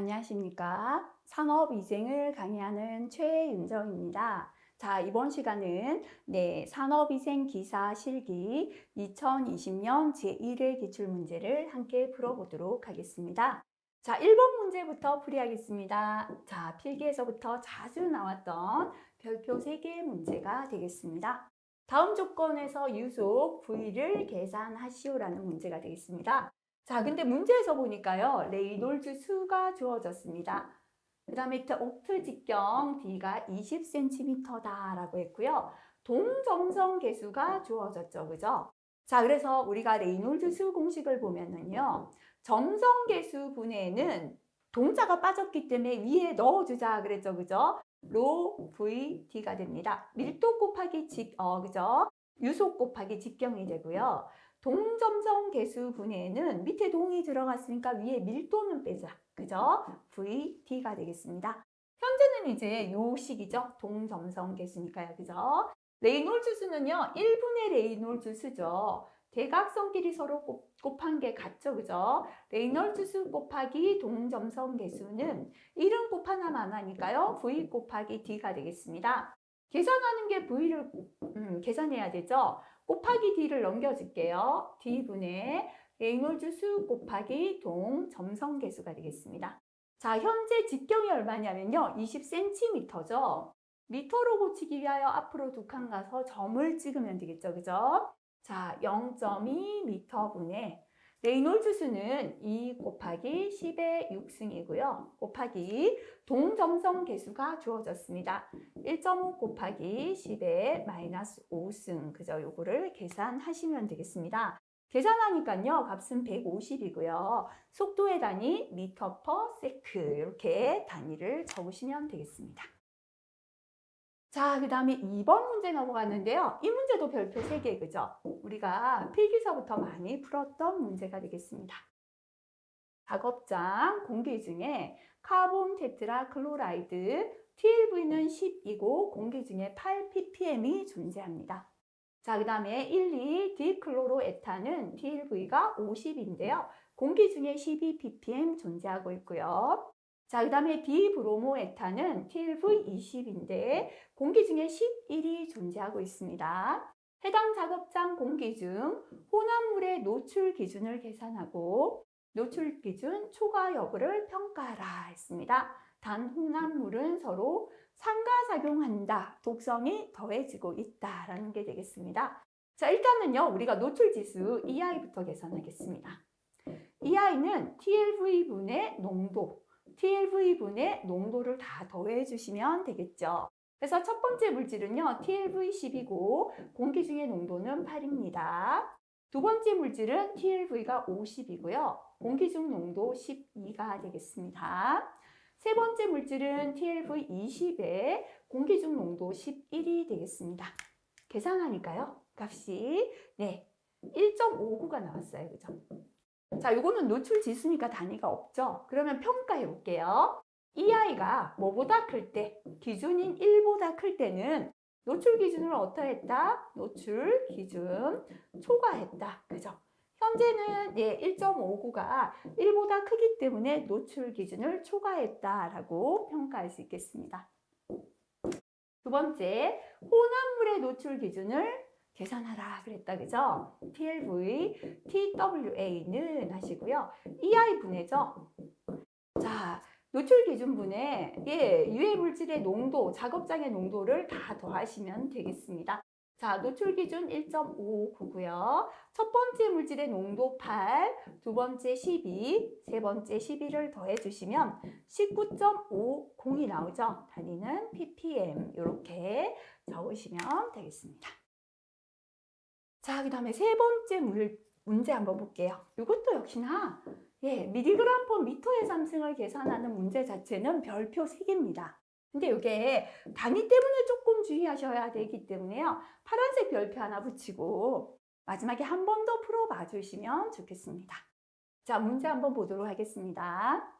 안녕하십니까. 산업위생을 강의하는 최윤정입니다. 자, 이번 시간은 산업위생 기사 실기 2020년 제1회 기출문제를 함께 풀어보도록 하겠습니다. 자, 1번 문제부터 풀이하겠습니다. 자, 필기에서부터 자주 나왔던 별표 3개의 문제가 되겠습니다. 다음 조건에서 유속 V를 계산하시오라는 문제가 되겠습니다. 자, 근데 문제에서 보니까요, 레이놀즈 수가 주어졌습니다. 그 다음에 옥트 직경 D가 20cm다 라고 했고요. 동점성 계수가 주어졌죠. 그죠? 자, 그래서 우리가 레이놀즈 수 공식을 보면은요, 점성 계수 분해에는 동자가 빠졌기 때문에 위에 넣어주자 그랬죠. 그죠? 로 V D가 됩니다. 밀도 곱하기 그죠? 유속 곱하기 직경이 되고요. 동점성 계수 분해에는 밑에 동이 들어갔으니까 위에 밀도는 빼자. 그죠? V, D가 되겠습니다. 현재는 이제 요 식이죠. 동점성 계수니까요. 그죠? 레이놀즈 수는요. 1분의 레이놀즈 수죠. 대각선끼리 서로 곱한 게 같죠. 그죠? 레이놀즈 수 곱하기 동점성 계수는 1은 곱하나 마나니까요. V 곱하기 D가 되겠습니다. 계산하는 게 V를 계산해야 되죠. 곱하기 D를 넘겨줄게요. D분의 레이놀즈 수 곱하기 동점성 계수가 되겠습니다. 자, 현재 직경이 얼마냐면요. 20cm죠. 미터로 고치기 위하여 앞으로 2칸 가서 점을 찍으면 되겠죠. 그죠? 자, 0.2 미터분의 레이놀즈 수는 2 곱하기 10의 6승이고요. 곱하기 동점성 계수가 주어졌습니다. 1.5 곱하기 10의 마이너스 5승. 그죠? 요거를 계산하시면 되겠습니다. 계산하니까요. 값은 150이고요. 속도의 단위 미터 퍼 세크 이렇게 단위를 적으시면 되겠습니다. 자, 그 다음에 2번 문제 넘어갔는데요. 이 문제도 별표 3개, 그죠? 우리가 필기서부터 많이 풀었던 문제가 되겠습니다. 작업장 공기 중에 카본 테트라 클로라이드 TLV는 10이고 공기 중에 8ppm이 존재합니다. 자, 그 다음에 1, 2 디클로로에탄은 TLV가 50인데요. 공기 중에 12ppm 존재하고 있고요. 자, 그 다음에 디브로모에탄은 TLV 20인데 공기 중에 11이 존재하고 있습니다. 해당 작업장 공기 중 혼합물의 노출 기준을 계산하고 노출 기준 초과 여부를 평가하라 했습니다. 단 혼합물은 서로 상가작용한다. 독성이 더해지고 있다라는 게 되겠습니다. 자, 일단은요. 우리가 노출 지수 EI부터 계산하겠습니다. EI는 TLV분의 농도, TLV분의 농도를 다 더해 주시면 되겠죠. 그래서 첫 번째 물질은요. TLV10이고 공기 중의 농도는 8입니다. 두 번째 물질은 TLV가 50이고요. 공기 중 농도 12가 되겠습니다. 세 번째 물질은 TLV20에 공기 중 농도 11이 되겠습니다. 계산하니까요. 값이 1.59가 나왔어요. 그죠? 자, 요거는 노출 지수니까 단위가 없죠. 그러면 평가해 볼게요. 이 아이가 뭐보다 클 때, 기준인 1보다 클 때는 노출 기준을 어떻게 했다? 노출 기준 초과했다. 그죠? 현재는 1.59가 1보다 크기 때문에 노출 기준을 초과했다라고 평가할 수 있겠습니다. 두 번째, 혼합물의 노출 기준을 계산하라 그랬다. 그죠? TLV, TWA는 하시고요. EI 분해죠. 자, 노출 기준 분해, 유해 물질의 농도, 작업장의 농도를 다 더하시면 되겠습니다. 자, 노출 기준 1.59고요. 첫 번째 물질의 농도 8, 두 번째 12, 세 번째 12를 더해 주시면 19.50이 나오죠. 단위는 ppm 이렇게 적으시면 되겠습니다. 자, 그 다음에 세 번째 문제 한번 볼게요. 이것도 역시나 미리그램 퍼 미터의 삼승을 계산하는 문제 자체는 별표 3개입니다. 근데 이게 단위 때문에 조금 주의하셔야 되기 때문에요. 파란색 별표 하나 붙이고 마지막에 한 번 더 풀어봐 주시면 좋겠습니다. 자, 문제 한번 보도록 하겠습니다.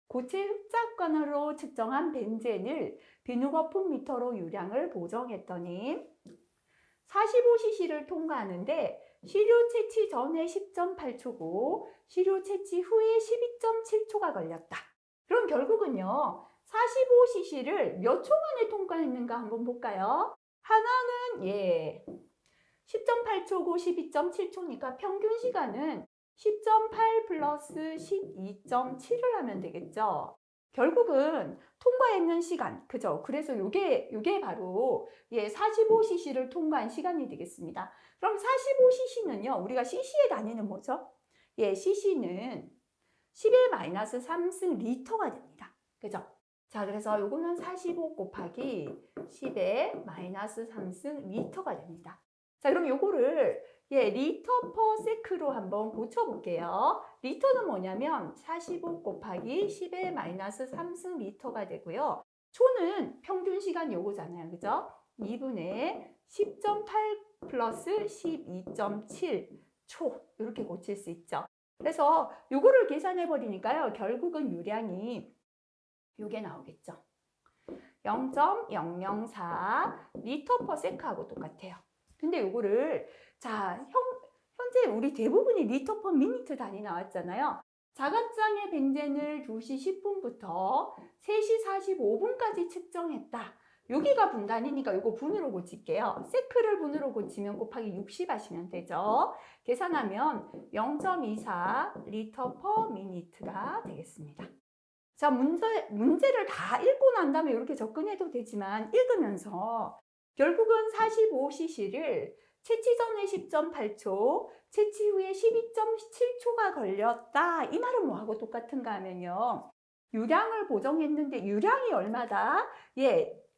고체 흡착관으로 측정한 벤젠을 비누 거품 미터로 유량을 보정했더니 45cc를 통과하는데 시료 채취 전에 10.8초고 시료 채취 후에 12.7초가 걸렸다. 그럼 결국은요, 45cc를 몇 초 만에 통과했는가 한번 볼까요? 하나는 10.8초고 12.7초니까 평균 시간은 10.8 플러스 12.7을 하면 되겠죠. 결국은 통과했는 시간, 그죠? 그래서 요게 바로 45cc를 통과한 시간이 되겠습니다. 그럼 45cc는요, 우리가 cc의 단위는 뭐죠? cc는 10의 마이너스 3승 리터가 됩니다. 그죠? 자, 그래서 요거는 45 곱하기 10의 마이너스 3승 리터가 됩니다. 자, 그럼 요거를 리터 퍼 세크로 한번 고쳐볼게요. 리터는 뭐냐면 45 곱하기 10의 마이너스 3승 리터가 되고요. 초는 평균 시간 요거잖아요. 그죠? 2분의 10.8 플러스 12.7 초 이렇게 고칠 수 있죠. 그래서 요거를 계산해 버리니까요. 결국은 요량이 요게 나오겠죠. 0.004 리터 퍼 세크하고 똑같아요. 근데 요거를 현재 우리 대부분이 리터 퍼 미니트 단위 나왔잖아요. 자각장의 벤젠을 2시 10분부터 3시 45분까지 측정했다. 여기가 분단이니까 요거 분으로 고칠게요. 세크를 분으로 고치면 곱하기 60 하시면 되죠. 계산하면 0.24 리터 퍼 미니트가 되겠습니다. 자, 문제를 다 읽고 난 다음에 이렇게 접근해도 되지만 읽으면서 결국은 45cc를 채취 전에 10.8초, 채취 후에 12.7초가 걸렸다. 이 말은 뭐하고 똑같은가 하면요. 유량을 보정했는데 유량이 얼마다?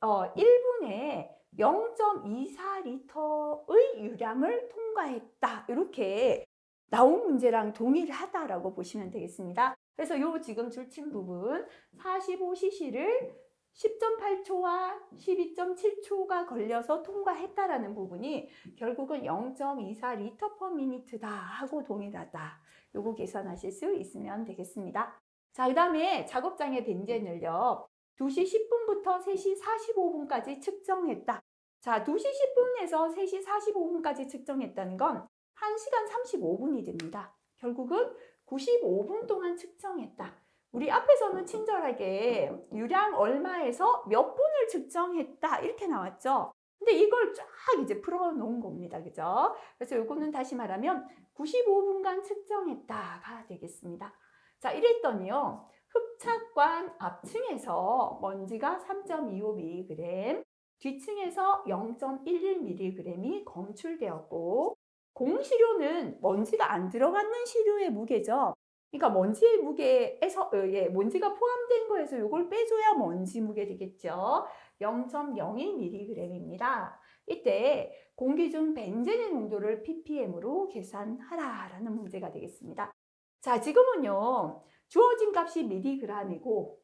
1분에 0.24리터의 유량을 통과했다. 이렇게 나온 문제랑 동일하다라고 보시면 되겠습니다. 그래서 요 지금 줄친 부분 45cc를 10.8초와 12.7초가 걸려서 통과했다라는 부분이 결국은 0.24 리터 퍼 미니트다 하고 동일하다. 요거 계산하실 수 있으면 되겠습니다. 자, 그 다음에 작업장의 벤젠을요. 2시 10분부터 3시 45분까지 측정했다. 자, 2시 10분에서 3시 45분까지 측정했다는 건 1시간 35분이 됩니다. 결국은 95분 동안 측정했다. 우리 앞에서는 친절하게 유량 얼마에서 몇 분을 측정했다 이렇게 나왔죠. 근데 이걸 쫙 이제 풀어 놓은 겁니다. 그죠? 그래서 요거는 다시 말하면 95분간 측정했다가 되겠습니다. 자, 이랬더니요. 흡착관 앞층에서 먼지가 3.25mg, 뒤층에서 0.11mg이 검출되었고 공시료는 먼지가 안 들어가는 시료의 무게죠. 그러니까 먼지의 무게에서 먼지가 포함된 거에서 이걸 빼줘야 먼지 무게 되겠죠. 0.01mg입니다. 이때 공기 중 벤젠의 농도를 ppm으로 계산하라라는 문제가 되겠습니다. 자, 지금은요. 주어진 값이 mg이고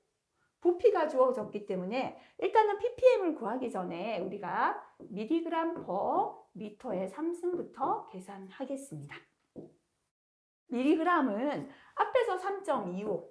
부피가 주어졌기 때문에 일단은 ppm을 구하기 전에 우리가 mg per 미터의 3승부터 계산하겠습니다. mg은 앞에서 3.25,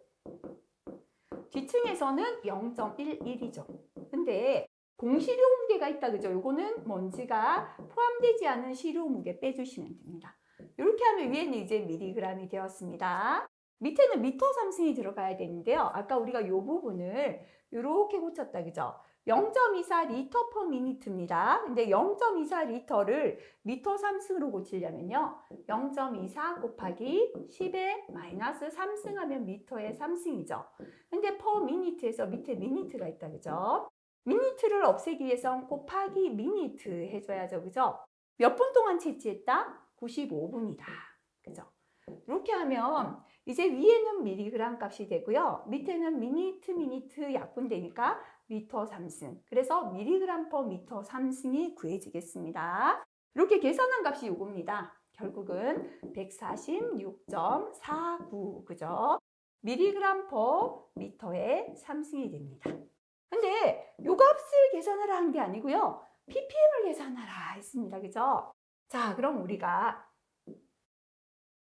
뒤층에서는 0.11이죠. 근데 공시료 무게가 있다, 그죠? 요거는 먼지가 포함되지 않은 시료 무게 빼주시면 됩니다. 이렇게 하면 위에는 이제 mg이 되었습니다. 밑에는 미터 3승이 들어가야 되는데요. 아까 우리가 이 부분을 이렇게 고쳤다, 그죠? 0.24 리터 퍼 미니트입니다. 근데 0.24 리터를 미터 3승으로 고치려면요. 0.24 곱하기 10의 마이너스 3승 하면 미터의 3승이죠. 근데 퍼 미니트에서 밑에 미니트가 있다, 그죠? 미니트를 없애기 위해선 곱하기 미니트 해줘야죠, 그죠? 몇 분 동안 채취했다? 95분이다. 그죠? 이렇게 하면 이제 위에는 미리그램 값이 되고요. 밑에는 미니트 약분되니까 미터 3승. 그래서 미리그램 퍼 미터 3승이 구해지겠습니다. 이렇게 계산한 값이 요겁니다. 결국은 146.49, 그죠? 미리그램 퍼 미터의 3승이 됩니다. 근데 요 값을 계산하라 한 게 아니고요. ppm을 계산하라 했습니다. 그죠? 자, 그럼 우리가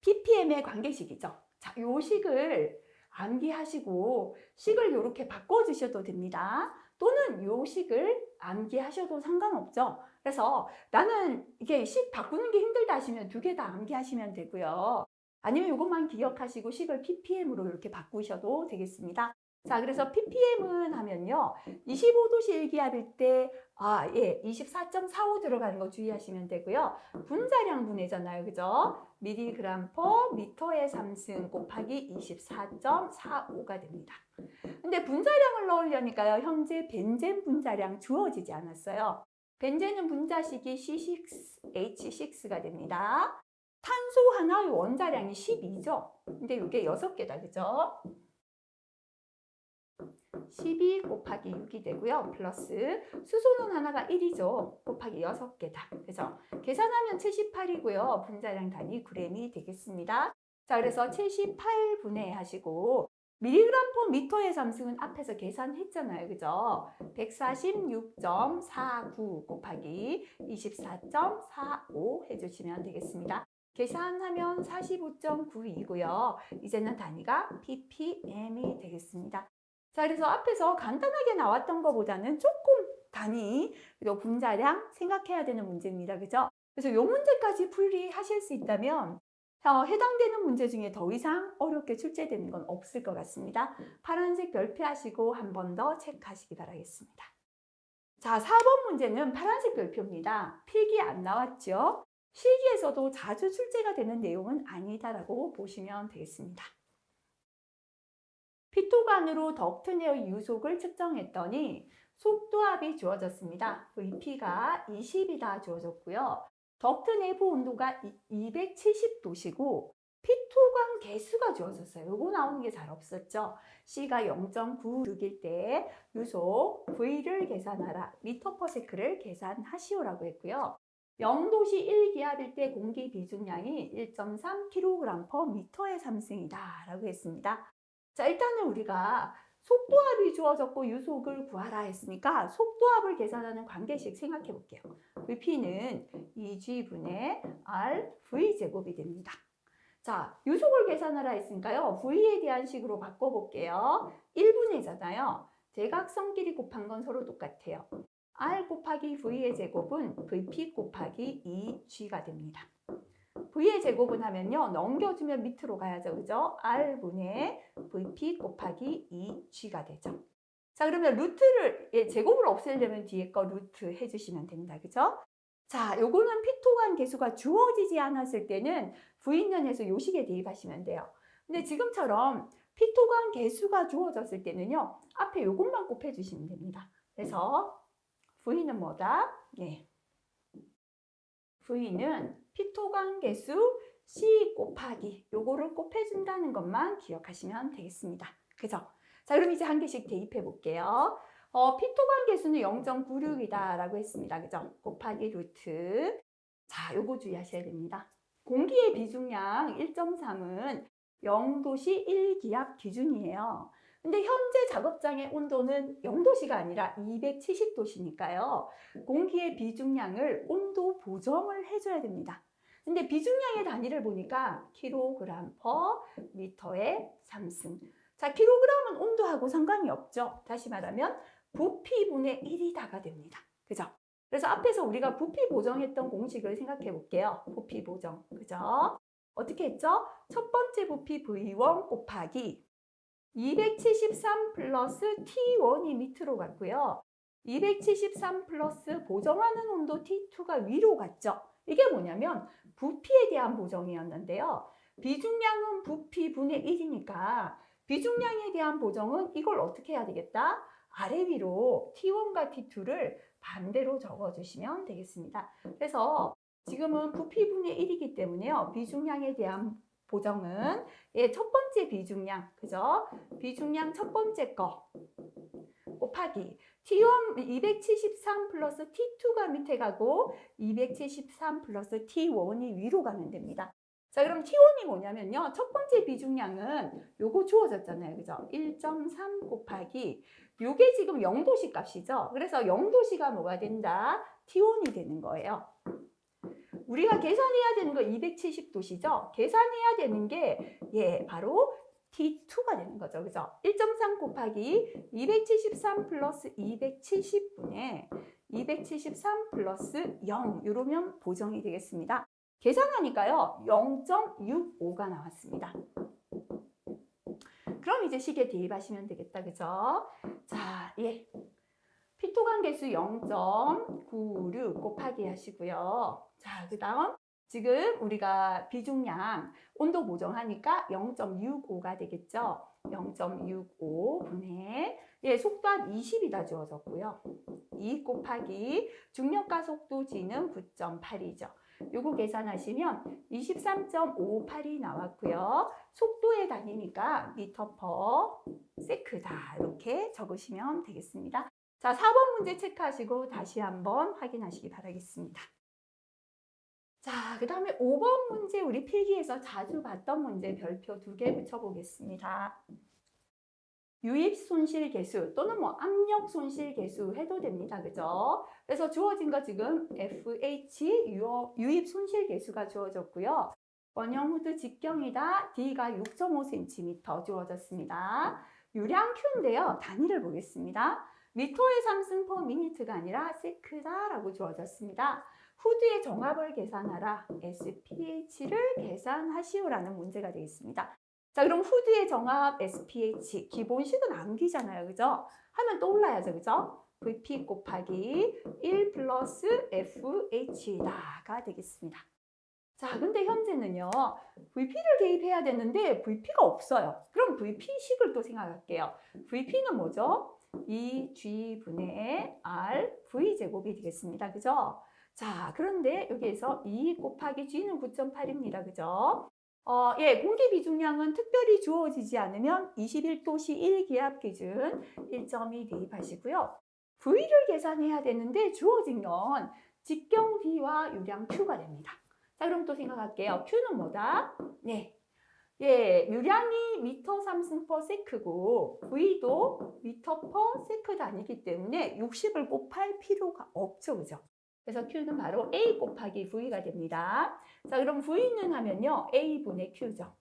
ppm의 관계식이죠. 자, 요 식을 암기하시고 식을 이렇게 바꿔주셔도 됩니다. 또는 요 식을 암기하셔도 상관없죠. 그래서 나는 이게 식 바꾸는 게 힘들다 하시면 두 개 다 암기하시면 되고요. 아니면 이것만 기억하시고 식을 ppm으로 이렇게 바꾸셔도 되겠습니다. 자, 그래서 ppm은 하면요. 25도씨 일기압일 때, 24.45 들어가는 거 주의하시면 되고요. 분자량 분해잖아요. 그죠? 미리그램 퍼 미터의 3승 곱하기 24.45가 됩니다. 근데 분자량을 넣으려니까요. 현재 벤젠 분자량 주어지지 않았어요. 벤젠은 분자식이 C6H6가 됩니다. 탄소 하나의 원자량이 12죠. 근데 이게 6개다. 그죠? 12 곱하기 6이 되고요. 플러스 수소는 하나가 1이죠. 곱하기 6개다. 그죠? 계산하면 78이고요. 분자량 단위 g이 되겠습니다. 자, 그래서 78분해 하시고 미리그램 퍼 미터의 3승은 앞에서 계산했잖아요. 그죠? 146.49 곱하기 24.45 해주시면 되겠습니다. 계산하면 45.92이고요. 이제는 단위가 ppm이 되겠습니다. 자, 그래서 앞에서 간단하게 나왔던 것보다는 조금 단위, 그리고 분자량 생각해야 되는 문제입니다. 그죠? 그래서 이 문제까지 풀이하실 수 있다면 해당되는 문제 중에 더 이상 어렵게 출제되는 건 없을 것 같습니다. 파란색 별표하시고 한 번 더 체크하시기 바라겠습니다. 자, 4번 문제는 파란색 별표입니다. 필기 안 나왔죠? 실기에서도 자주 출제가 되는 내용은 아니다라고 보시면 되겠습니다. 피토관으로 덕트 내의 유속을 측정했더니 속도압이 주어졌습니다. VP가 20이다 주어졌고요. 덕트 내부 온도가 270도시고 피토관 개수가 주어졌어요. 요거 나오는 게 잘 없었죠. C가 0.96일 때 유속 V를 계산하라. 미터/세크를 계산하시오라고 했고요. 0도씨 1기압일 때 공기 비중량이 1.3kg/m의 3승이다 라고 했습니다. 자, 일단은 우리가 속도압이 주어졌고 유속을 구하라 했으니까 속도압을 계산하는 관계식 생각해 볼게요. VP는 2G분의 RV제곱이 됩니다. 자, 유속을 계산하라 했으니까요. V에 대한 식으로 바꿔볼게요. 1분의잖아요. 대각선끼리 곱한 건 서로 똑같아요. R 곱하기 V의 제곱은 VP 곱하기 2G가 됩니다. V의 제곱은 하면요. 넘겨주면 밑으로 가야죠. 그죠? R분의 VP 곱하기 2G가 되죠. 자, 그러면 루트를, 제곱을 없애려면 뒤에 거 루트 해주시면 됩니다. 그죠? 자, 요거는 피토관 개수가 주어지지 않았을 때는 V인연에서 요식에 대입하시면 돼요. 근데 지금처럼 피토관 개수가 주어졌을 때는요. 앞에 요것만 곱해주시면 됩니다. 그래서 V는 뭐다? 네. V는 피토관 개수 C 곱하기 요거를 곱해준다는 것만 기억하시면 되겠습니다. 그죠? 자, 그럼 이제 한 개씩 대입해 볼게요. 피토관 개수는 0.96이다 라고 했습니다. 그죠? 곱하기 루트. 자, 요거 주의하셔야 됩니다. 공기의 비중량 1.3은 0도씨 1기압 기준이에요. 근데 현재 작업장의 온도는 0도씨가 아니라 270도씨니까요. 공기의 비중량을 온도 보정을 해줘야 됩니다. 근데 비중량의 단위를 보니까 kg/m의 3승. 자, kg은 온도하고 상관이 없죠. 다시 말하면 부피분의 1이다가 됩니다. 그죠? 그래서 앞에서 우리가 부피 보정했던 공식을 생각해 볼게요. 부피 보정. 그죠? 어떻게 했죠? 첫 번째 부피 V1 곱하기 273 플러스 T1이 밑으로 갔고요. 273 플러스 보정하는 온도 T2가 위로 갔죠. 이게 뭐냐면 부피에 대한 보정이었는데요. 비중량은 부피분의 1이니까 비중량에 대한 보정은 이걸 어떻게 해야 되겠다? 아래 위로 T1과 T2를 반대로 적어주시면 되겠습니다. 그래서 지금은 부피분의 1이기 때문에요. 비중량에 대한 보정은 첫 번째 비중량, 그죠? 비중량 첫 번째 거 곱하기 T1 273 플러스 T2가 밑에 가고 273 플러스 T1이 위로 가면 됩니다. 자, 그럼 T1이 뭐냐면요. 첫 번째 비중량은 요거 주어졌잖아요. 그죠? 1.3 곱하기 요게 지금 0도씨 값이죠. 그래서 0도씨가 뭐가 된다? T1이 되는 거예요. 우리가 계산해야 되는 거 270도씨죠? 계산해야 되는 게 바로 T2가 되는 거죠. 그죠? 1.3 곱하기 273 플러스 270분의 273 플러스 0 이러면 보정이 되겠습니다. 계산하니까요. 0.65가 나왔습니다. 그럼 이제 식에 대입하시면 되겠다. 그죠? 자, 예. 피토간 계수 0.96 곱하기 하시고요. 자, 그 다음 지금 우리가 비중량 온도 보정하니까 0.65가 되겠죠. 0.65분의 예, 속도한 20이다 주어졌고요. 2 곱하기 중력과 속도 G는 9.8이죠. 요거 계산하시면 23.58이 나왔고요. 속도에 다니니까 미터 퍼 세크다. 이렇게 적으시면 되겠습니다. 자, 4번 문제 체크하시고 다시 한번 확인하시기 바라겠습니다. 자, 그 다음에 5번 문제 우리 필기에서 자주 봤던 문제 별표 2개 붙여보겠습니다. 유입 손실 계수 또는 뭐 압력 손실 계수 해도 됩니다. 그죠? 그래서 주어진 거 지금 FH 유입 손실 계수가 주어졌고요. 원형 후드 직경이다. D가 6.5cm 주어졌습니다. 유량 Q인데요. 단위를 보겠습니다. 미터의 상승 퍼 미니트가 아니라 세크다라고 주어졌습니다. 후드의 정압을 계산하라. SPH를 계산하시오라는 문제가 되겠습니다. 자, 그럼 후드의 정압 SPH 기본식은 암기잖아요. 그죠? 하면 떠올라야죠. 그죠? VP 곱하기 1 플러스 FH다가 되겠습니다. 자, 근데 현재는요. VP를 대입해야 되는데 VP가 없어요. 그럼 VP식을 또 생각할게요. VP는 뭐죠? 2G분의 R V제곱이 되겠습니다. 그죠? 자, 그런데 여기에서 2 곱하기 G는 9.8입니다. 그죠? 예, 공기 비중량은 특별히 주어지지 않으면 21도씨 1기압 기준 1.2 대입하시고요. V를 계산해야 되는데 주어진 건 직경 D와 유량 Q가 됩니다. 자, 그럼 또 생각할게요. Q는 뭐다? 네. 예, 유량이 미터 상승 퍼 세크고 V도 미터 퍼 세크 단위이기 때문에 60을 곱할 필요가 없죠. 그죠? 그래서 Q는 바로 A 곱하기 V가 됩니다. 자, 그럼 V는 하면요. A분의 Q죠.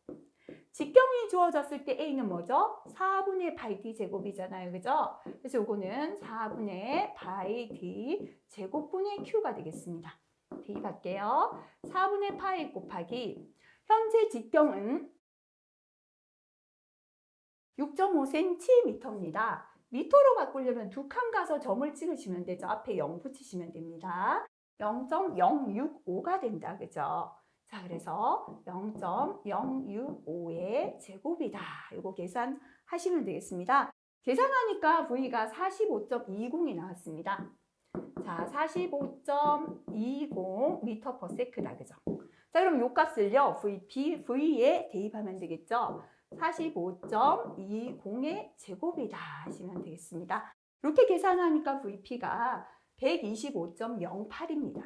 직경이 주어졌을 때 A는 뭐죠? 4분의 파이 D 제곱이잖아요. 그죠? 그래서 요거는 4분의 파이 D 제곱분의 Q가 되겠습니다. 대입할게요. 4분의 파이 곱하기 현재 직경은 6.5cm입니다. 미터로 바꾸려면 두 칸 가서 점을 찍으시면 되죠. 앞에 0 붙이시면 됩니다. 0.065가 된다. 그죠? 자, 그래서 0.065의 제곱이다. 이거 계산하시면 되겠습니다. 계산하니까 V가 45.20이 나왔습니다. 자, 45.20 미터 퍼 세크다. 그죠? 자, 그럼 요 값을요. V에 대입하면 되겠죠? 45.20의 제곱이다 하시면 되겠습니다. 이렇게 계산하니까 VP가 125.08입니다.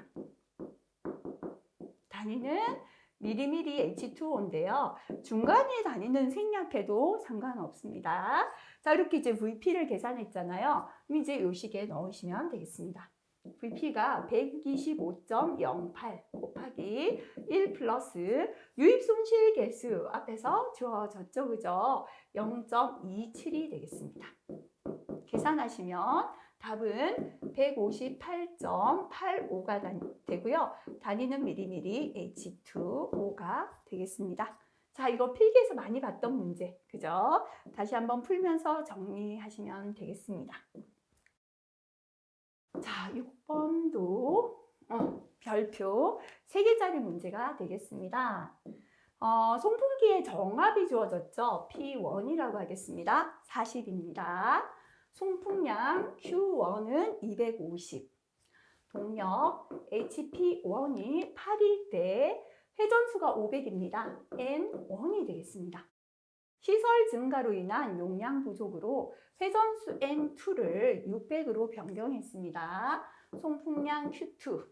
단위는 미리미리 H2O인데요. 중간에 단위는 생략해도 상관없습니다. 자, 이렇게 이제 VP를 계산했잖아요. 그럼 이제 요 식에 넣으시면 되겠습니다. VP가 125.08 곱하기 1 플러스 유입 손실 계수 앞에서 주어졌죠. 그죠? 0.27이 되겠습니다. 계산하시면 답은 158.85가 되고요. 단위는 미리미리 H2O가 되겠습니다. 자, 이거 필기에서 많이 봤던 문제. 그죠? 다시 한번 풀면서 정리하시면 되겠습니다. 자, 6번도 별표 3개짜리 문제가 되겠습니다. 송풍기의 정압이 주어졌죠. P1이라고 하겠습니다. 40입니다. 송풍량 Q1은 250. 동력 HP1이 8일 때 회전수가 500입니다. N1이 되겠습니다. 시설 증가로 인한 용량 부족으로 회전수 N2를 600으로 변경했습니다. 송풍량 Q2,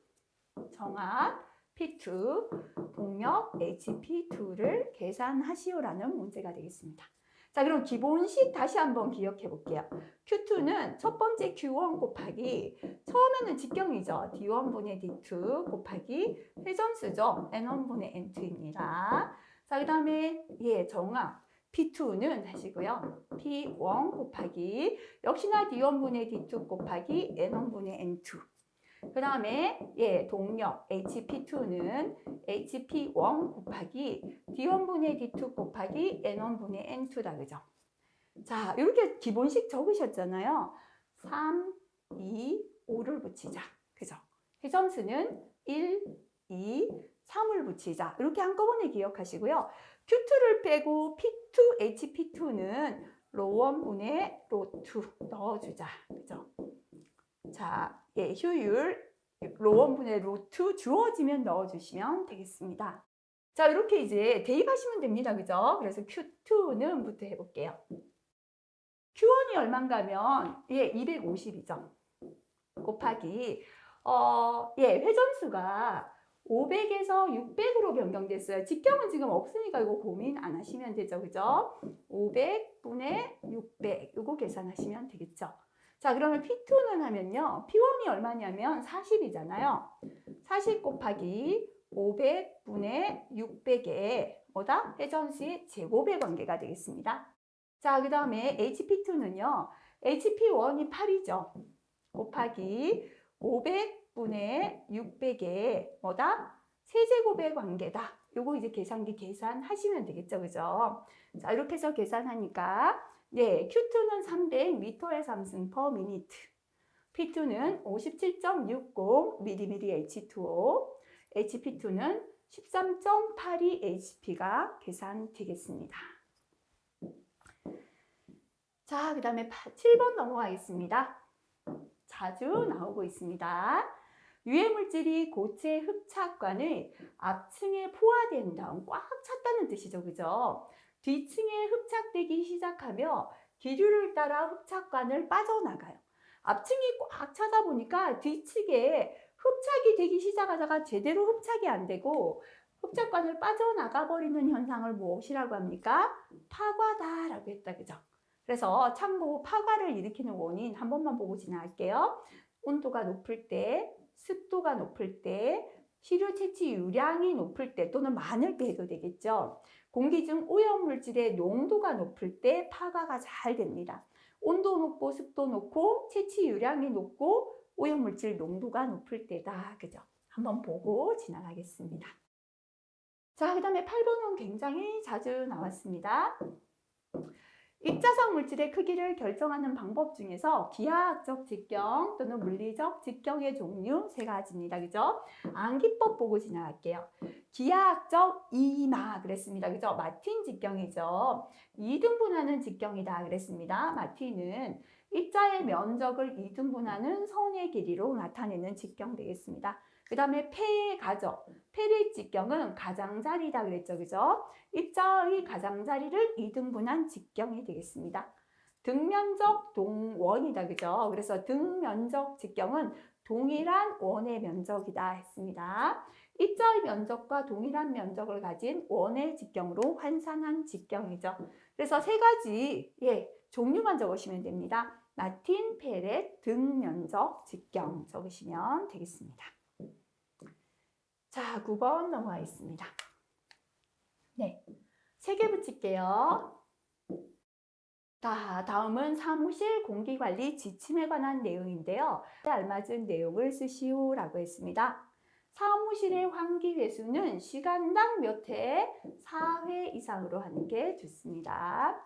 정압 P2, 동력 HP2를 계산하시오라는 문제가 되겠습니다. 자, 그럼 기본식 다시 한번 기억해 볼게요. Q2는 첫 번째 Q1 곱하기 처음에는 직경이죠. D1분의 D2 곱하기 회전수죠. N1분의 N2입니다. 자, 그 다음에 정압 P2는 하시고요. P1 곱하기 역시나 D1분의 D2 곱하기 N1분의 N2. 그 다음에 동력 HP2는 HP1 곱하기 D1분의 D2 곱하기 N1분의 N2다. 그죠? 자, 이렇게 기본식 적으셨잖아요. 3, 2, 5를 붙이자. 그죠? 회전수는 1, 2, 3을 붙이자. 이렇게 한꺼번에 기억하시고요. Q2를 빼고 P2, HP2는 로1분의 로2 넣어주자. 그죠? 자, 예, 효율 로1분의 로2 주어지면 넣어주시면 되겠습니다. 자, 이렇게 이제 대입하시면 됩니다. 그죠? 그래서 Q2는부터 해볼게요. Q1이 얼마인가면, 예, 250이죠. 곱하기, 예, 회전수가 500에서 600으로 변경됐어요. 직경은 지금 없으니까 이거 고민 안 하시면 되죠. 그죠? 500분의 600, 이거 계산하시면 되겠죠. 자, 그러면 P2는 하면요. P1이 얼마냐면 40이잖아요. 40 곱하기 500분의 600에 뭐다? 회전수의 제곱의 관계가 되겠습니다. 자, 그 다음에 HP2는요. HP1이 8이죠. 곱하기 500분의 600에 뭐다? 세제곱의 관계다. 요거 이제 계산기 계산하시면 되겠죠. 그죠? 자, 이렇게 해서 계산하니까 네, Q2는 300m의 3승 per minute. P2는 57.60 mmH2O. HP2는 13.82 HP가 계산되겠습니다. 자, 그 다음에 7번 넘어가겠습니다. 자주 나오고 있습니다. 유해물질이 고체 흡착관의 앞층에 포화된 다음 꽉 찼다는 뜻이죠. 그죠? 뒤층에 흡착되기 시작하며 기류를 따라 흡착관을 빠져나가요. 앞층이 꽉 차다 보니까 뒤층에 흡착이 되기 시작하다가 제대로 흡착이 안 되고 흡착관을 빠져나가 버리는 현상을 무엇이라고 합니까? 파과다라고 했다. 그죠? 그래서 참고 파과를 일으키는 원인 한 번만 보고 지나갈게요. 온도가 높을 때, 습도가 높을 때, 시료 채취 유량이 높을 때 또는 많을 때 해도 되겠죠. 공기 중 오염물질의 농도가 높을 때 파과가 잘 됩니다. 온도 높고 습도 높고 채취 유량이 높고 오염물질 농도가 높을 때다. 그죠? 한번 보고 지나가겠습니다. 자, 그 다음에 8번은 굉장히 자주 나왔습니다. 입자성 물질의 크기를 결정하는 방법 중에서 기하학적 직경 또는 물리적 직경의 종류 세 가지입니다. 그죠? 암기법 보고 지나갈게요. 기하학적 이마 그랬습니다. 그죠? 마틴 직경이죠. 2등분하는 직경이다 그랬습니다. 마틴은 입자의 면적을 2등분하는 선의 길이로 나타내는 직경 되겠습니다. 그 다음에 폐의 가적, 폐릿 직경은 가장자리다 그랬죠. 그죠? 입자의 가장자리를 2등분한 직경이 되겠습니다. 등면적 동원이다. 그죠? 그래서 등면적 직경은 동일한 원의 면적이다 했습니다. 입자의 면적과 동일한 면적을 가진 원의 직경으로 환산한 직경이죠. 그래서 세 가지 종류만 적으시면 됩니다. 마틴, 페렛, 등면적 직경 적으시면 되겠습니다. 자, 9번 넘어가겠습니다. 네, 3개 붙일게요. 자, 다음은 사무실 공기관리 지침에 관한 내용인데요. 알맞은 내용을 쓰시오라고 했습니다. 사무실의 환기 회수는 시간당 몇 회? 4회 이상으로 하는 게 좋습니다.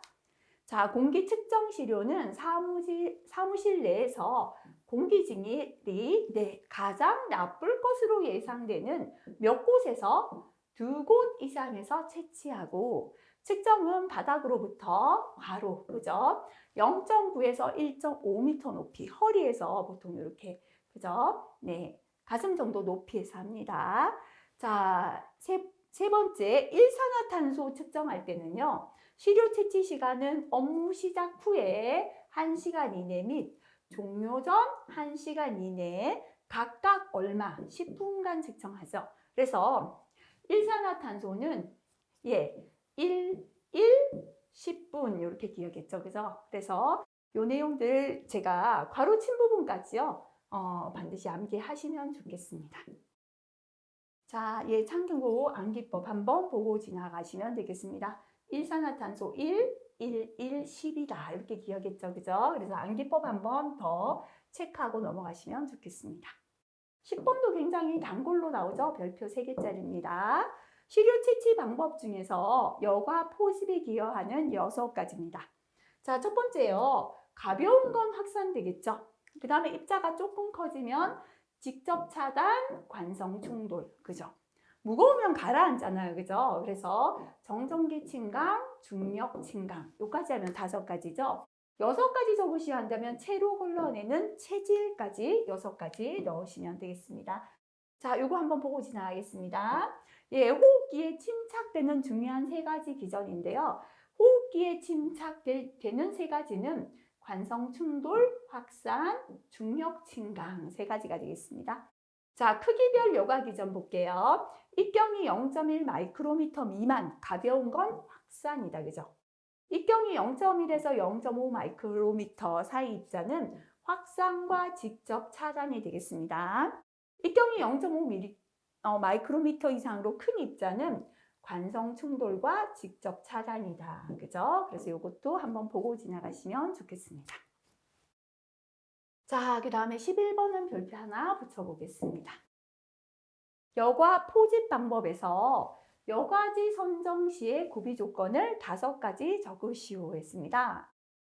자, 공기 측정 시료는 사무실 내에서 공기질이 가장 나쁠 것으로 예상되는 몇 곳에서 2곳 이상에서 채취하고 측정은 바닥으로부터 바로 그죠? 0.9에서 1.5m 높이 허리에서 보통 이렇게 그죠? 네, 가슴 정도 높이에서 합니다. 자, 세 번째 일산화탄소 측정할 때는요. 시료 채취 시간은 업무 시작 후에 1시간 이내 및 종료 전 1시간 이내에 각각 얼마 10분간 측정하죠. 그래서 일산화탄소는 1, 10분 이렇게 기억했죠. 그래서 이 내용들 제가 괄호친 부분까지요. 반드시 암기하시면 좋겠습니다. 자, 참고 암기법 한번 보고 지나가시면 되겠습니다. 일산화탄소 1, 10이다. 이렇게 기억했죠. 그죠? 그래서 암기법 한번 더 체크하고 넘어가시면 좋겠습니다. 10번도 굉장히 단골로 나오죠. 별표 3개짜리입니다. 시료 채취 방법 중에서 여과 포집에 기여하는 6가지입니다. 자, 첫 번째요. 가벼운 건 확산되겠죠. 그 다음에 입자가 조금 커지면 직접 차단, 관성 충돌. 그죠? 무거우면 가라앉잖아요. 그죠? 그래서 정전기 침강, 중력 침강. 요까지 하면 5가지죠. 6가지 적으셔야 한다면 채로 걸러내는 체질까지 6가지 넣으시면 되겠습니다. 자, 요거 한번 보고 지나가겠습니다. 예, 호흡기에 침착되는 중요한 3가지 기전인데요. 호흡기에 침착되는 3가지는 관성 충돌, 확산, 중력 침강 3가지가 되겠습니다. 자, 크기별 여과 기전 볼게요. 입경이 0.1 마이크로미터 미만, 가벼운 건 확산이다. 그죠? 입경이 0.1에서 0.5 마이크로미터 사이 입자는 확산과 직접 차단이 되겠습니다. 입경이 0.5 마이크로미터 이상으로 큰 입자는 관성 충돌과 직접 차단이다. 그죠? 그래서 이것도 한번 보고 지나가시면 좋겠습니다. 자, 그 다음에 11번은 별표 하나 붙여보겠습니다. 여과 포집 방법에서 여과지 선정 시의 구비 조건을 5가지 적으시오 했습니다.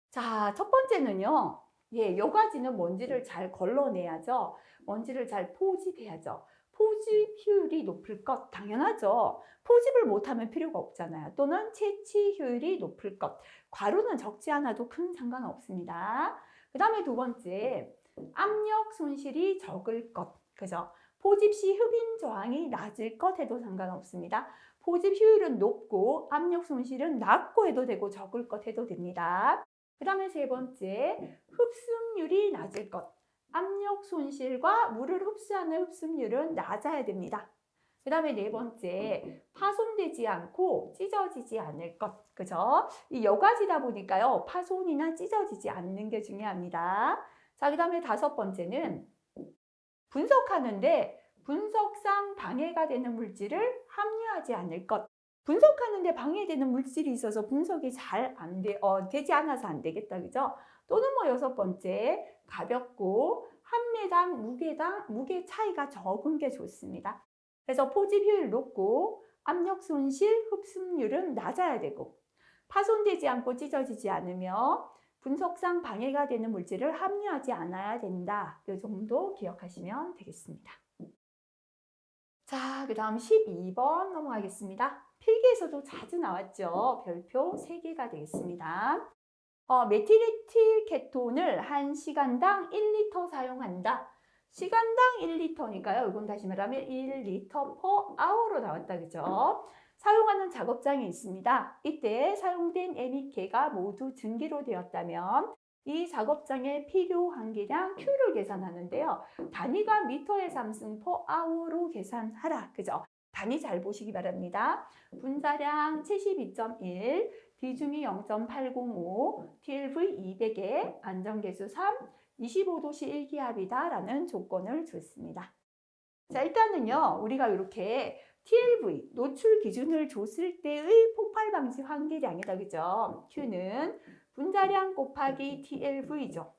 자, 첫 번째는요. 예, 여과지는 먼지를 잘 걸러내야죠. 먼지를 잘 포집해야죠. 포집 효율이 높을 것 당연하죠. 포집을 못하면 필요가 없잖아요. 또는 채취 효율이 높을 것. 괄호는 적지 않아도 큰 상관없습니다. 그 다음에 2번째, 압력 손실이 적을 것. 그죠? 포집 시 흡인 저항이 낮을 것 해도 상관없습니다. 포집 효율은 높고 압력 손실은 낮고 해도 되고 적을 것 해도 됩니다. 그 다음에 3번째, 흡습률이 낮을 것. 압력 손실과 물을 흡수하는 흡습률은 낮아야 됩니다. 그 다음에 4번째, 파손되지 않고 찢어지지 않을 것. 그죠? 이 여과지다 보니까요, 파손이나 찢어지지 않는 게 중요합니다. 자, 그 다음에 5번째는 분석하는데 분석상 방해가 되는 물질을 함유하지 않을 것. 분석하는데 방해되는 물질이 있어서 분석이 잘 되지 않아서 안 되겠다. 그죠? 또는 뭐 6번째, 가볍고 한 매당 무게 차이가 적은 게 좋습니다. 그래서 포집 효율 높고 압력 손실, 흡습률은 낮아야 되고 파손되지 않고 찢어지지 않으며 분석상 방해가 되는 물질을 함유하지 않아야 된다. 이 정도 기억하시면 되겠습니다. 자, 그 다음 12번 넘어가겠습니다. 필기에서도 자주 나왔죠. 별표 3개가 되겠습니다. 메틸에틸 케톤을 1시간당 1리터 사용한다. 시간당 1리터니까요. 이건 다시 말하면 1리터 per hour로 나왔다. 그죠? 사용하는 작업장이 있습니다. 이때 사용된 MEK가 모두 증기로 되었다면 이 작업장에 필요 한계량 Q를 계산하는데요. 단위가 미터의 삼승 per hour로 계산하라. 그죠? 단위 잘 보시기 바랍니다. 분자량 72.1, 비중이 0.805, TLV 200에 안전계수 3, 25도씨 1기압이다 라는 조건을 줬습니다. 자, 일단은요, 우리가 이렇게 TLV, 노출 기준을 줬을 때의 폭발 방지 환기량이다. 그죠? Q는 분자량 곱하기 TLV죠.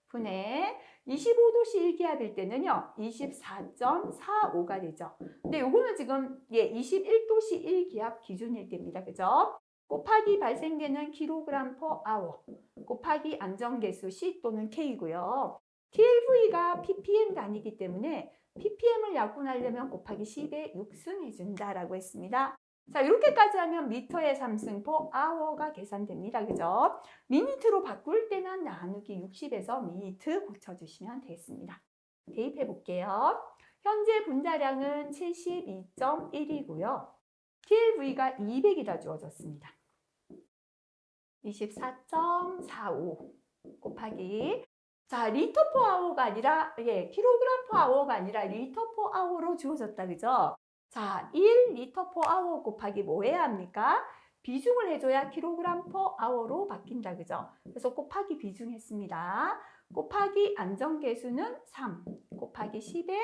분의 25도씨 1기압일 때는요, 24.45가 되죠. 근데 요거는 지금 21도씨 1기압 기준일 때입니다. 그죠? 곱하기 발생되는 kg per hour, 곱하기 안전계수 C 또는 K고요. TLV가 ppm 단위이기 때문에 ppm을 약분하려면 곱하기 10에 6승 해준다라고 했습니다. 자, 이렇게까지 하면 미터의 3승 per hour가 계산됩니다. 그죠? 미니트로 바꿀 때는 나누기 60에서 미니트 고쳐주시면 되겠습니다. 대입해 볼게요. 현재 분자량은 72.1이고요. TLV가 200이다 주어졌습니다. 24.45 곱하기 자, 리터 퍼 아워가 아니라 킬로그램 퍼 아워가 아니라 리터 퍼 아워로 주어졌다. 그죠? 자, 1리터 퍼 아워 곱하기 뭐 해야 합니까? 비중을 해줘야 킬로그램 퍼 아워로 바뀐다. 그죠? 그래서 곱하기 비중 했습니다. 곱하기 안전계수는 3 곱하기 10에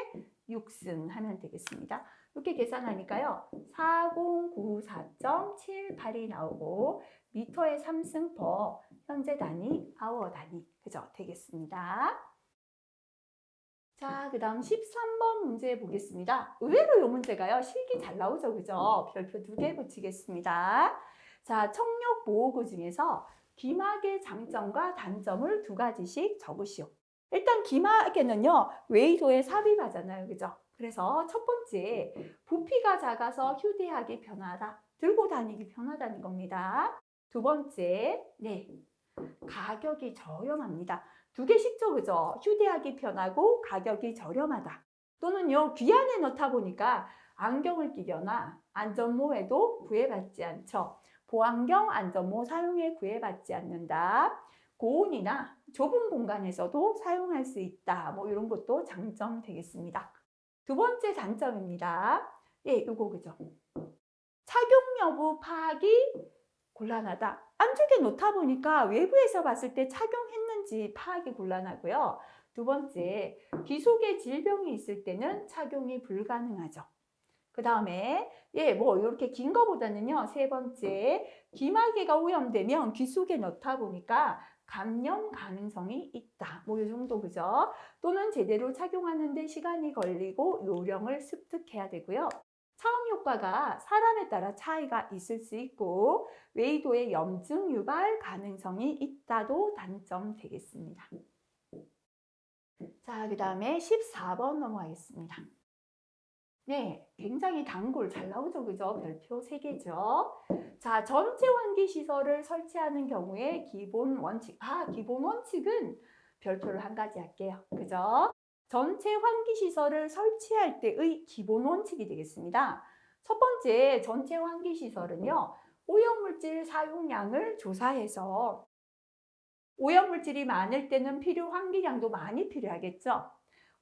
6승 하면 되겠습니다. 이렇게 계산하니까요. 4094.78이 나오고 미터의 3승 퍼 현재 단위 아워 단위 그죠? 되겠습니다. 자, 그 다음 13번 문제 보겠습니다. 의외로 이 문제가요. 실기 잘 나오죠. 그죠? 별표 2개 붙이겠습니다. 자, 청력 보호구 중에서 기막의 장점과 단점을 두 가지씩 적으시오. 일단 기막에는요, 웨이도에 삽입하잖아요. 그죠? 그래서 첫 번째, 부피가 작아서 휴대하기 편하다. 들고 다니기 편하다는 겁니다. 두 번째, 네, 가격이 저렴합니다. 두 개씩죠, 그죠? 휴대하기 편하고 가격이 저렴하다. 또는요, 귀 안에 넣다 보니까 안경을 끼거나 안전모에도 구애받지 않죠. 보안경, 안전모 사용에 구애받지 않는다. 고온이나 좁은 공간에서도 사용할 수 있다. 뭐 이런 것도 장점 되겠습니다. 두 번째 단점입니다. 예, 이거 그죠? 착용 여부 파악이 곤란하다. 안쪽에 놓다 보니까 외부에서 봤을 때 착용했는지 파악이 곤란하고요. 두 번째, 귀 속에 질병이 있을 때는 착용이 불가능하죠. 그 다음에 뭐 이렇게 긴 거보다는요. 세 번째, 귀마개가 오염되면 귀 속에 넣다 보니까 감염 가능성이 있다. 뭐 이 정도 그죠? 또는 제대로 착용하는데 시간이 걸리고 요령을 습득해야 되고요. 차음 효과가 사람에 따라 차이가 있을 수 있고 웨이도의 염증 유발 가능성이 있다도 단점 되겠습니다. 자, 그 다음에 14번 넘어가겠습니다. 네, 굉장히 단골 잘 나오죠, 그죠? 별표 3개죠. 자, 전체 환기 시설을 설치하는 경우에 기본 원칙. 기본 원칙은 별표를 한 가지 할게요. 그죠? 전체 환기 시설을 설치할 때의 기본 원칙이 되겠습니다. 첫 번째, 전체 환기 시설은요, 오염물질 사용량을 조사해서 오염물질이 많을 때는 필요 환기량도 많이 필요하겠죠.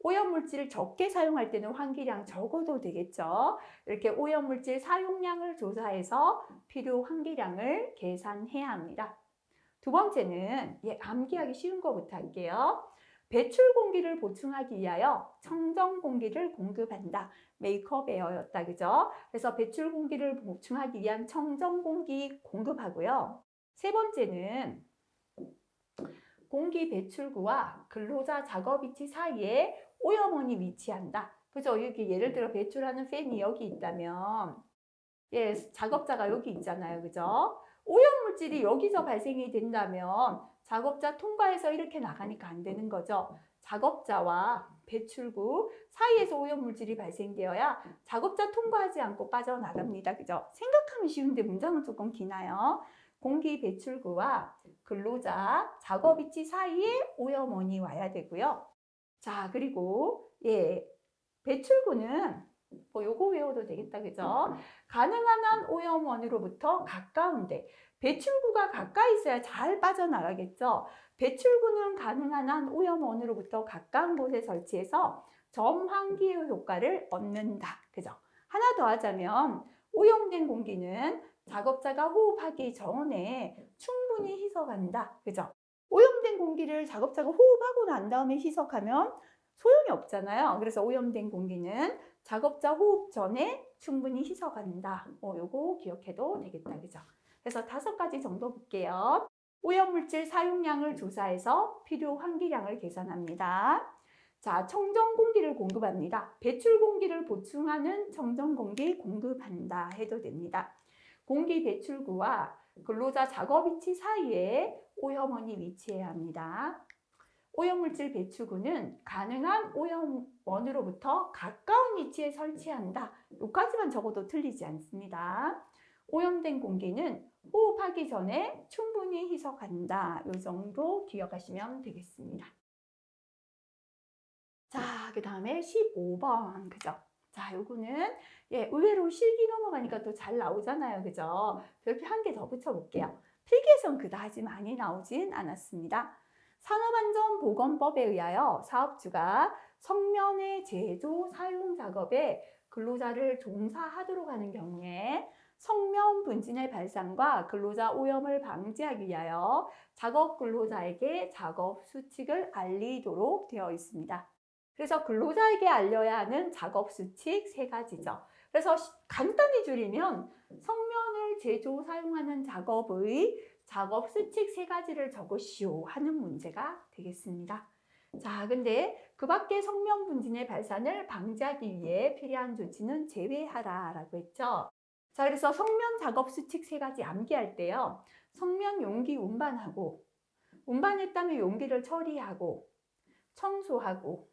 오염물질을 적게 사용할 때는 환기량 적어도 되겠죠. 이렇게 오염물질 사용량을 조사해서 필요 환기량을 계산해야 합니다. 두 번째는 암기하기 쉬운 거부터 할게요. 배출 공기를 보충하기 위하여 청정 공기를 공급한다. 메이크업 에어였다. 그죠? 그래서 배출 공기를 보충하기 위한 청정 공기 공급하고요. 세 번째는 공기 배출구와 근로자 작업 위치 사이에 오염원이 위치한다. 그죠? 이렇게 예를 들어 배출하는 팬이 여기 있다면, 작업자가 여기 있잖아요. 그죠? 오염물질이 여기서 발생이 된다면 작업자 통과해서 이렇게 나가니까 안 되는 거죠. 작업자와 배출구 사이에서 오염물질이 발생되어야 작업자 통과하지 않고 빠져나갑니다. 그죠? 생각하면 쉬운데 문장은 조금 기나요. 공기 배출구와 근로자 작업 위치 사이에 오염원이 와야 되고요. 자, 그리고 배출구는 뭐 요거 외워도 되겠다. 그죠? 가능한 한 오염원으로부터 가까운데 배출구가 가까이 있어야 잘 빠져나가겠죠. 배출구는 가능한 한 오염원으로부터 가까운 곳에 설치해서 점환기 효과를 얻는다. 그죠? 하나 더 하자면 오염된 공기는 작업자가 호흡하기 전에 충분히 희석한다. 그죠? 오염된 공기를 작업자가 호흡하고 난 다음에 희석하면 소용이 없잖아요. 그래서 오염된 공기는 작업자 호흡 전에 충분히 희석한다. 요거 기억해도 되겠다. 그죠? 그래서 5가지 정도 볼게요. 오염물질 사용량을 조사해서 필요 환기량을 계산합니다. 자, 청정 공기를 공급합니다. 배출 공기를 보충하는 청정 공기 공급한다 해도 됩니다. 공기 배출구와 근로자 작업 위치 사이에 오염원이 위치해야 합니다. 오염물질 배출구는 가능한 오염원으로부터 가까운 위치에 설치한다. 여기까지만 적어도 틀리지 않습니다. 오염된 공기는 호흡하기 전에 충분히 희석한다. 이 정도 기억하시면 되겠습니다. 자, 그 다음에 15번. 그죠? 자, 요거는 의외로 실기 넘어가니까 또 잘 나오잖아요. 그죠? 별표 한 개 더 붙여볼게요. 필기에선 그다지 많이 나오진 않았습니다. 산업안전보건법에 의하여 사업주가 성면의 제조, 사용 작업에 근로자를 종사하도록 하는 경우에 성면 분진의 발생과 근로자 오염을 방지하기 위하여 작업 근로자에게 작업 수칙을 알리도록 되어 있습니다. 그래서 근로자에게 알려야 하는 작업 수칙 3가지죠. 그래서 간단히 줄이면 성면을 제조, 사용하는 작업의 작업 수칙 3가지를 적으시오 하는 문제가 되겠습니다. 자, 근데 그 밖에 성면 분진의 발산을 방지하기 위해 필요한 조치는 제외하라 라고 했죠. 자, 그래서 성면 작업 수칙 3가지 암기할 때요. 성면 용기 운반하고, 운반했다면 용기를 처리하고, 청소하고,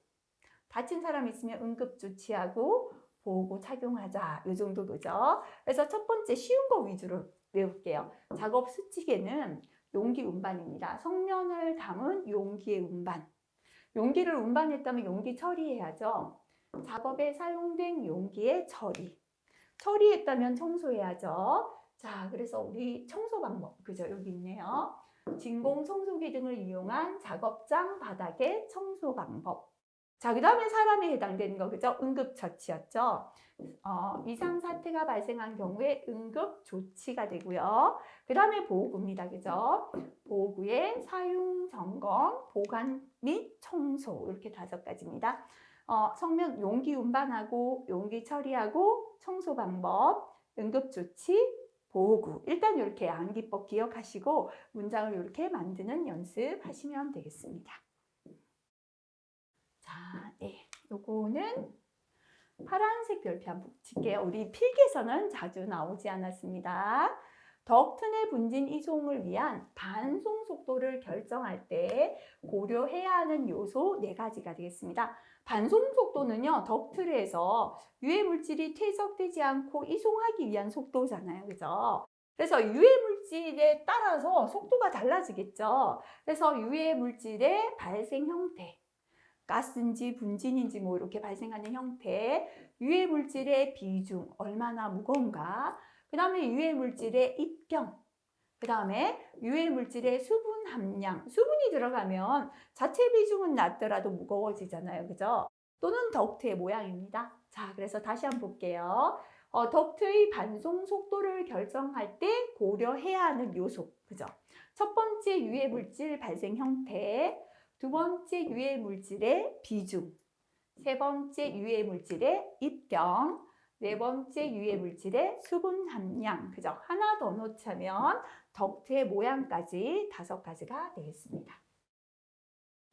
다친 사람 있으면 응급 조치하고, 보호구 착용하자. 이 정도 거죠. 그래서 첫 번째 쉬운 거 위주로 외울게요. 작업 수칙에는 용기 운반입니다. 성면을 담은 용기의 운반. 용기를 운반했다면 용기 처리해야죠. 작업에 사용된 용기의 처리. 처리했다면 청소해야죠. 자, 그래서 우리 청소 방법, 그죠? 여기 있네요. 진공 청소기 등을 이용한 작업장 바닥의 청소 방법. 자, 그 다음에 사람에 해당되는 거, 그죠? 응급처치였죠. 이상 사태가 발생한 경우에 응급 조치가 되고요. 그 다음에 보호구입니다, 그죠? 보호구의 사용, 점검, 보관 및 청소, 이렇게 5가지입니다. 성면 용기 운반하고, 용기 처리하고, 청소 방법, 응급 조치, 보호구. 일단 이렇게 암기법 기억하시고 문장을 이렇게 만드는 연습하시면 되겠습니다. 자, 네, 요거는 파란색 별표 한번 붙일게요. 우리 필기에서는 자주 나오지 않았습니다. 덕트 내 분진 이송을 위한 반송 속도를 결정할 때 고려해야 하는 요소 4가지가 되겠습니다. 반송 속도는요, 덕트에서 유해 물질이 퇴적되지 않고 이송하기 위한 속도잖아요. 그죠? 그래서 유해 물질에 따라서 속도가 달라지겠죠. 그래서 유해 물질의 발생 형태, 가스인지 분진인지 뭐 이렇게 발생하는 형태, 유해 물질의 비중, 얼마나 무거운가, 그 다음에 유해 물질의 입경, 그 다음에 유해 물질의 수분 함량, 수분이 들어가면 자체 비중은 낮더라도 무거워지잖아요. 그죠? 또는 덕트의 모양입니다. 자, 그래서 다시 한번 볼게요. 덕트의 반송 속도를 결정할 때 고려해야 하는 요소, 그죠? 첫 번째 유해 물질 발생 형태, 두 번째 유해 물질의 비중, 세 번째 유해 물질의 입경, 네 번째 유해 물질의 수분 함량, 그죠? 하나 더 놓자면 덕트의 모양까지 5가지가 되겠습니다.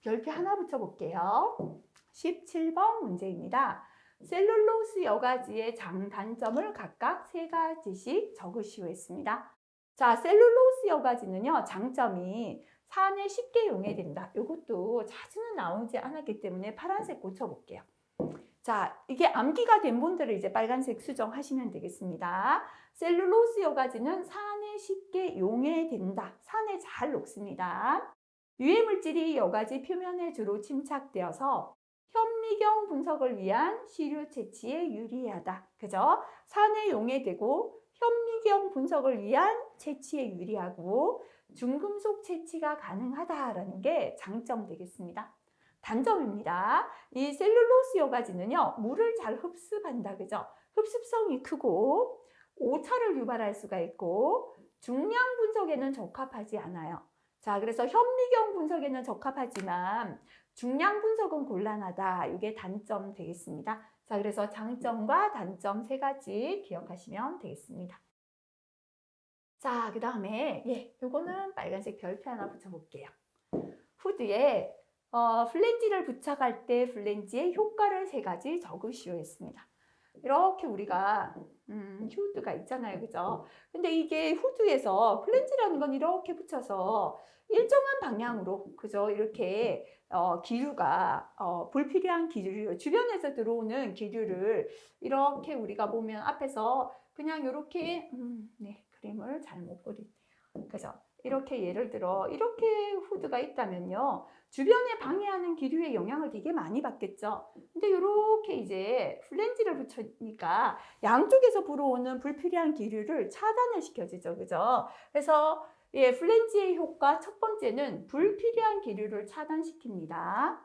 별표 하나 붙여볼게요. 17번 문제입니다. 셀룰로스 여과지의 장단점을 각각 3가지씩 적으시오 했습니다. 자, 셀룰로스 여과지는요, 장점이 산에 쉽게 용해된다. 이것도 자주는 나오지 않았기 때문에 파란색 고쳐볼게요. 자, 이게 암기가 된 분들은 이제 빨간색 수정하시면 되겠습니다. 셀룰로스 여과지는 산에 쉽게 용해된다. 산에 잘 녹습니다. 유해물질이 여과지 표면에 주로 침착되어서 현미경 분석을 위한 시료 채취에 유리하다. 그죠? 산에 용해되고 현미경 분석을 위한 채취에 유리하고 중금속 채취가 가능하다라는 게 장점 되겠습니다. 단점입니다. 이 셀룰로스 여과지는요, 물을 잘 흡수한다. 그죠? 흡습성이 크고 오차를 유발할 수가 있고 중량 분석에는 적합하지 않아요. 자, 그래서 현미경 분석에는 적합하지만 중량 분석은 gon란하다. 이게 단점 되겠습니다. 자, 그래서 장점과 단점 3가지 기억하시면 되겠습니다. 자, 그 다음에 요거는 빨간색 별표 하나 붙여볼게요. 후드에 플랜지를 부착할 때 플랜지의 효과를 3가지 적으시오 했습니다. 이렇게 우리가 후드가 있잖아요. 그죠? 근데 이게 후드에서 플랜지라는 건 이렇게 붙여서 일정한 방향으로, 그죠? 이렇게 기류가 불필요한 기류, 주변에서 들어오는 기류를 이렇게 우리가 보면 앞에서 그냥 이렇게 그림을 잘못 그리네요. 그죠? 이렇게 예를 들어 이렇게 후드가 있다면요, 주변에 방해하는 기류의 영향을 되게 많이 받겠죠. 근데 이렇게 이제 플랜지를 붙이니까 양쪽에서 불어오는 불필요한 기류를 차단을 시켜주죠. 그죠? 그래서 플랜지의 효과 첫 번째는 불필요한 기류를 차단시킵니다.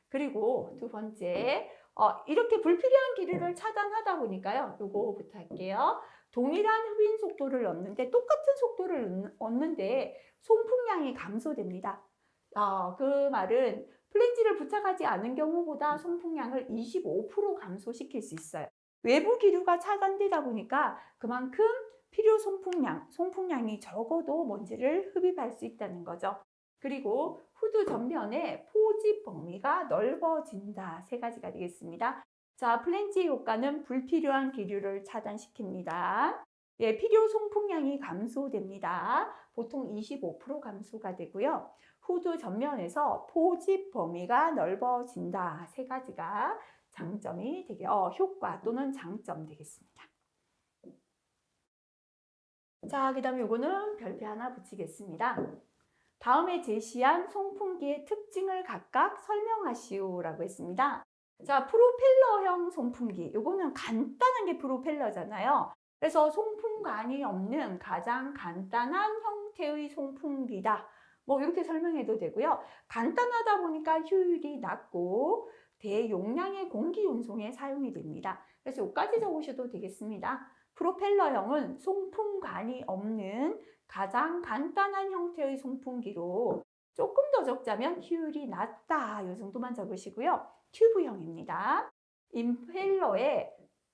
그리고 두 번째, 이렇게 불필요한 기류를 차단하다 보니까요, 요거부터 할게요. 동일한 흡인 속도를 얻는데, 똑같은 속도를 얻는데 송풍량이 감소됩니다. 그 말은 플랜지를 부착하지 않은 경우보다 송풍량을 25% 감소시킬 수 있어요. 외부 기류가 차단되다 보니까 그만큼 필요 송풍량이 적어도 먼지를 흡입할 수 있다는 거죠. 그리고 후드 전면의 포집 범위가 넓어진다. 3가지가 되겠습니다. 자, 플랜지의 효과는 불필요한 기류를 차단시킵니다. 예, 필요 송풍량이 감소됩니다. 보통 25% 감소가 되고요. 후드 전면에서 포집 범위가 넓어진다. 세 가지가 장점이 효과 또는 장점 되겠습니다. 자, 그 다음에 이거는 별표 하나 붙이겠습니다. 다음에 제시한 송풍기의 특징을 각각 설명하시오라고 했습니다. 자, 프로펠러형 송풍기. 이거는 간단한 게 프로펠러잖아요. 그래서 송풍관이 없는 가장 간단한 형태의 송풍기다. 뭐 이렇게 설명해도 되고요. 간단하다 보니까 효율이 낮고 대용량의 공기 운송에 사용이 됩니다. 그래서 여기까지 적으셔도 되겠습니다. 프로펠러형은 송풍관이 없는 가장 간단한 형태의 송풍기로 조금 더 적자면 효율이 낮다. 이 정도만 적으시고요. 튜브형입니다.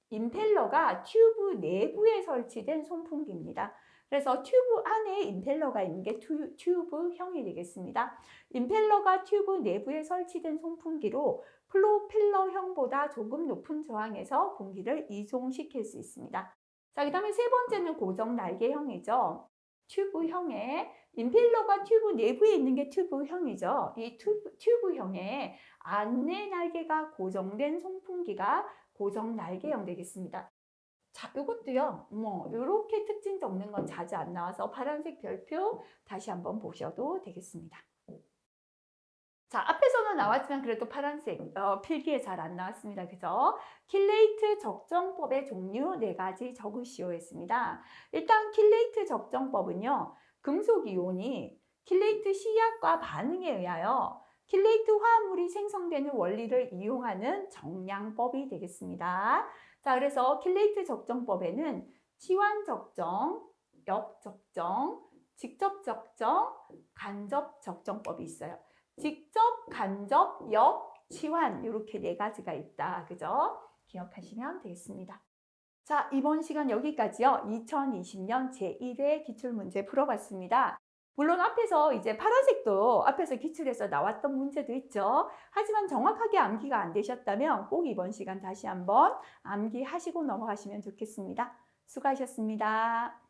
임펠러가 튜브 내부에 설치된 송풍기입니다. 그래서 튜브 안에 임펠러가 있는 게 튜브형이 되겠습니다. 임펠러가 튜브 내부에 설치된 송풍기로 프로펠러형보다 조금 높은 저항에서 공기를 이송시킬 수 있습니다. 자, 그 다음에 세 번째는 고정 날개형이죠. 튜브형에 임펠러가 튜브 내부에 있는 게 튜브형이죠. 이 튜브형에 안내 날개가 고정된 송풍기가 고정 날개형 되겠습니다. 자, 이것도요. 이렇게 특징 적는 건 자주 안 나와서 파란색 별표 다시 한번 보셔도 되겠습니다. 자, 앞에서는 나왔지만 그래도 파란색 필기에 잘 안 나왔습니다. 그죠? 킬레이트 적정법의 종류 4가지 적으시오 했습니다. 일단 킬레이트 적정법은요. 금속 이온이 킬레이트 시약과 반응에 의하여 킬레이트 화합물이 생성되는 원리를 이용하는 정량법이 되겠습니다. 자, 그래서 킬레이트 적정법에는 치환 적정, 역 적정, 직접 적정, 간접 적정법이 있어요. 직접, 간접, 역, 치환 이렇게 4가지가 있다. 그죠? 기억하시면 되겠습니다. 자, 이번 시간 여기까지요. 2020년 제1회 기출문제 풀어봤습니다. 물론 앞에서 이제 파란색도 앞에서 기출에서 나왔던 문제도 있죠. 하지만 정확하게 암기가 안 되셨다면 꼭 이번 시간 다시 한번 암기하시고 넘어가시면 좋겠습니다. 수고하셨습니다.